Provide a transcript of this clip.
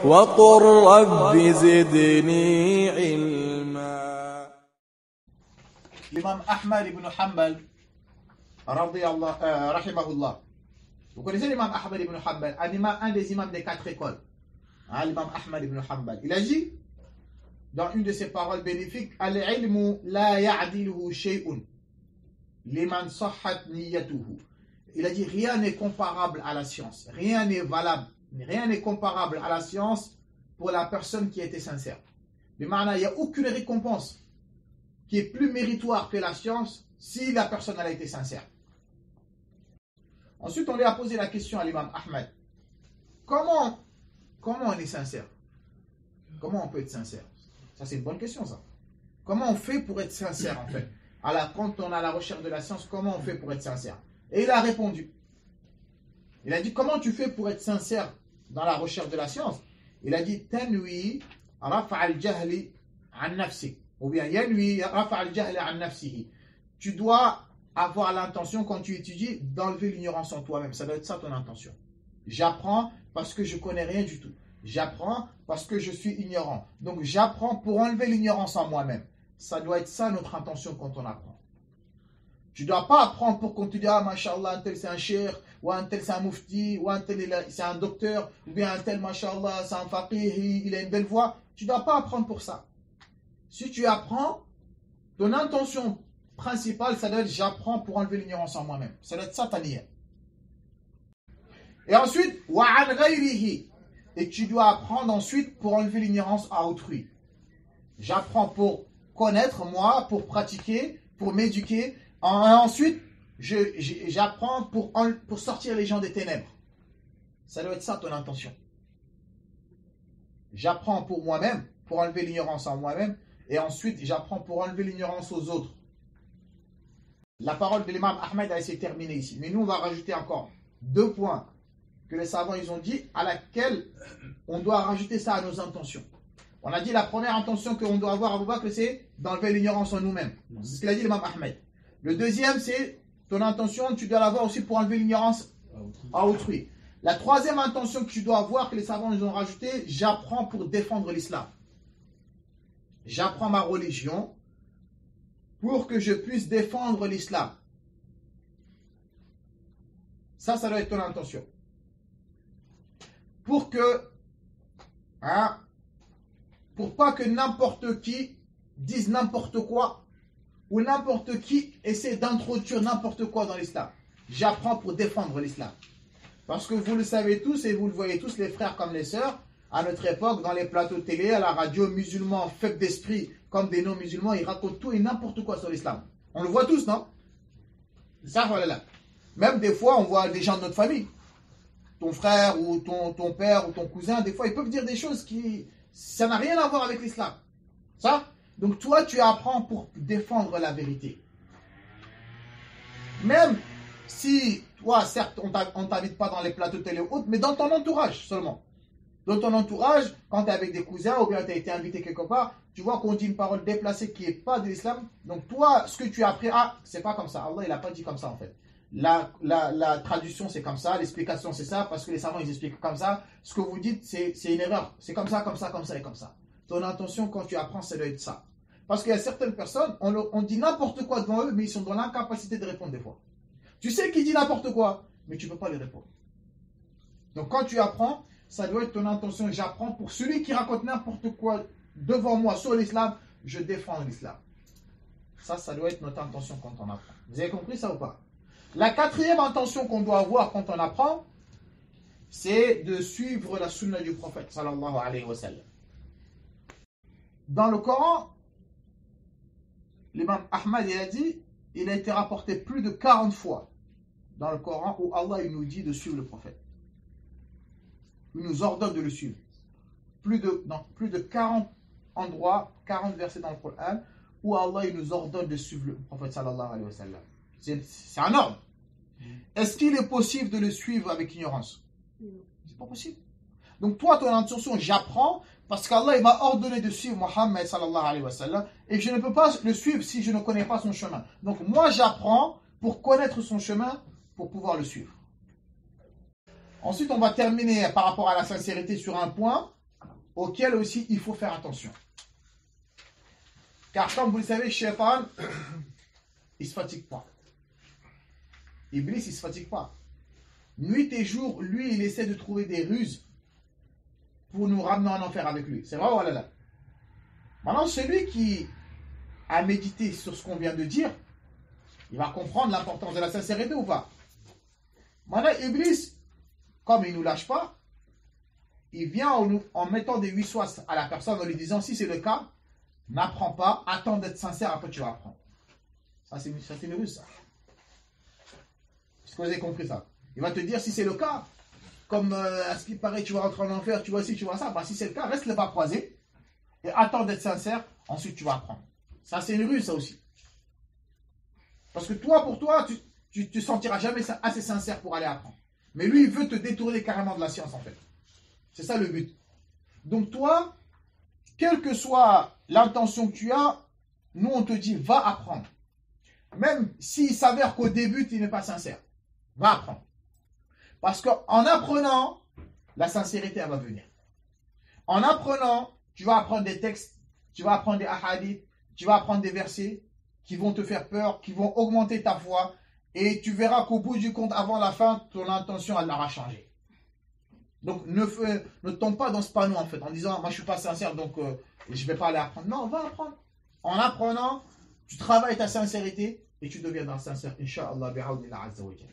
وقل رب زدني علما. L'imam Ahmad ibn Hanbal, rahimahullah. Vous connaissez l'imam Ahmad ibn Hanbal, un des imams des 4 écoles. L'imam Ahmad ibn Hanbal. Il a dit, dans une de ses paroles bénéfiques, Al-ilmu la ya'diluhu shay'un liman sahhat niyyatuhu. Il a dit, rien n'est comparable à la science. Rien n'est valable. Rien n'est comparable à la science pour la personne qui était sincère. Mais maintenant, il n'y a aucune récompense qui est plus méritoire que la science si la personne a été sincère. Ensuite, on lui a posé la question à l'imam Ahmad. Comment on est sincère? Comment on peut être sincère? Ça, c'est une bonne question, ça. Comment on fait pour être sincère, en fait? Alors, quand on a la recherche de la science, comment on fait pour être sincère? Et il a répondu. Il a dit, comment tu fais pour être sincère dans la recherche de la science? Il a dit, tanwi rafa al-jahli an nafsi. Ou bien, yanwi rafa al-jahli an nafsihi. Tu dois avoir l'intention, quand tu étudies, d'enlever l'ignorance en toi-même. Ça doit être ça ton intention. J'apprends parce que je ne connais rien du tout. J'apprends parce que je suis ignorant. Donc, j'apprends pour enlever l'ignorance en moi-même. Ça doit être ça notre intention quand on apprend. Tu ne dois pas apprendre pour qu'on te dise, ah, mashallah, un tel c'est un cheikh, ou un tel c'est un mufti, ou un tel c'est un docteur, ou bien un tel, mashallah, c'est un faqih, il a une belle voix. Tu ne dois pas apprendre pour ça. Si tu apprends, ton intention principale, ça doit être, j'apprends pour enlever l'ignorance en moi-même. Ça doit être ça ta niyyah. Et ensuite, wa an ghayrihi. Et tu dois apprendre ensuite pour enlever l'ignorance à autrui. J'apprends pour connaître, moi, pour pratiquer, pour m'éduquer. Ensuite, j'apprends pour sortir les gens des ténèbres. Ça doit être ça ton intention. J'apprends pour moi-même, pour enlever l'ignorance en moi-même. Et ensuite, j'apprends pour enlever l'ignorance aux autres. La parole de l'imam Ahmed a essayé de terminer ici. Mais nous, on va rajouter encore 2 points que les savants ils ont dit, à laquelle on doit rajouter ça à nos intentions. On a dit la première intention qu'on doit avoir à Abu Bakr, c'est d'enlever l'ignorance en nous-mêmes. C'est ce qu'il a dit l'imam Ahmed. Le deuxième, c'est ton intention, tu dois l'avoir aussi pour enlever l'ignorance à autrui. La troisième intention que tu dois avoir, que les savants nous ont rajouté, j'apprends pour défendre l'islam. J'apprends ma religion pour que je puisse défendre l'islam. Ça doit être ton intention. Pour pas que n'importe qui dise n'importe quoi ou n'importe qui essaie d'introduire n'importe quoi dans l'islam. J'apprends pour défendre l'islam. Parce que vous le savez tous et vous le voyez tous, les frères comme les sœurs, à notre époque, dans les plateaux télé, à la radio, musulmans, faibles d'esprit, comme des non-musulmans, ils racontent tout et n'importe quoi sur l'islam. On le voit tous, non? Ça, voilà. Même des fois, on voit des gens de notre famille. Ton frère ou ton père ou ton cousin, des fois, ils peuvent dire des choses ça n'a rien à voir avec l'islam. Ça? Donc toi, tu apprends pour défendre la vérité. Même si, toi, certes, on ne t'invite pas dans les plateaux télé ou autres, mais dans ton entourage seulement. Dans ton entourage, quand tu es avec des cousins ou bien tu as été invité quelque part, tu vois qu'on dit une parole déplacée qui n'est pas de l'islam. Donc toi, ce que tu as appris, c'est pas comme ça. Allah, il n'a pas dit comme ça en fait. La traduction, c'est comme ça. L'explication, c'est ça. Parce que les savants, ils expliquent comme ça. Ce que vous dites, c'est une erreur. C'est comme ça, comme ça, comme ça et comme ça. Ton intention, quand tu apprends, ça doit être ça. Parce qu'il y a certaines personnes, on dit n'importe quoi devant eux, mais ils sont dans l'incapacité de répondre des fois. Tu sais qu'il dit n'importe quoi, mais tu ne peux pas lui répondre. Donc quand tu apprends, ça doit être ton intention. J'apprends pour celui qui raconte n'importe quoi devant moi sur l'islam, je défends l'islam. Ça doit être notre intention quand on apprend. Vous avez compris ça ou pas? La 4e intention qu'on doit avoir quand on apprend, c'est de suivre la sunna du prophète sallallahu alayhi wa sallam. Dans le Coran, l'imam Ahmad il a dit, il a été rapporté plus de 40 fois dans le Coran où Allah il nous dit de suivre le prophète. Il nous ordonne de le suivre. Plus de 40 endroits, 40 versets dans le Coran où Allah il nous ordonne de suivre le prophète sallallahu alayhi wa sallam. C'est un ordre. Est-ce qu'il est possible de le suivre avec ignorance? C'est pas possible. Donc toi, ton intention, j'apprends parce qu'Allah il m'a ordonné de suivre Mohammed sallallahu alayhi wa sallam et que je ne peux pas le suivre si je ne connais pas son chemin. Donc moi, j'apprends pour connaître son chemin, pour pouvoir le suivre. Ensuite, on va terminer par rapport à la sincérité sur un point, auquel aussi il faut faire attention. Car comme vous le savez, Shaitan, il ne se fatigue pas. Iblis, il ne se fatigue pas. Nuit et jour, lui, il essaie de trouver des ruses pour nous ramener en enfer avec lui. C'est vrai ou là? Maintenant, celui qui a médité sur ce qu'on vient de dire, il va comprendre l'importance de la sincérité ou pas? Maintenant, Iblis, comme il ne nous lâche pas, il vient en mettant des huit-soix à la personne en lui disant, si c'est le cas, n'apprends pas, attends d'être sincère, après tu vas apprendre. Ça, c'est une ruse, ça. Est-ce que vous avez compris ça? Il va te dire, si c'est le cas, comme à ce qui paraît, tu vas rentrer en enfer, tu vois ci, tu vois ça, bah, si c'est le cas, reste les bras croisés et attends d'être sincère, ensuite tu vas apprendre. Ça, c'est une ruse, ça aussi. Parce que toi, pour toi, tu ne te sentiras jamais assez sincère pour aller apprendre. Mais lui, il veut te détourner carrément de la science, en fait. C'est ça le but. Donc toi, quelle que soit l'intention que tu as, nous, on te dit, va apprendre. Même s'il s'avère qu'au début, tu n'es pas sincère. Va apprendre. Parce qu'en apprenant, la sincérité, elle va venir. En apprenant, tu vas apprendre des textes, tu vas apprendre des hadiths, tu vas apprendre des versets qui vont te faire peur, qui vont augmenter ta foi. Et tu verras qu'au bout du compte, avant la fin, ton intention, elle aura changé. Donc, ne tombe pas dans ce panneau, en fait, en disant, moi, je ne suis pas sincère, donc je ne vais pas aller apprendre. Non, va apprendre. En apprenant, tu travailles ta sincérité et tu deviendras sincère, Inch'Allah, bi'awnillah azza wa jalla.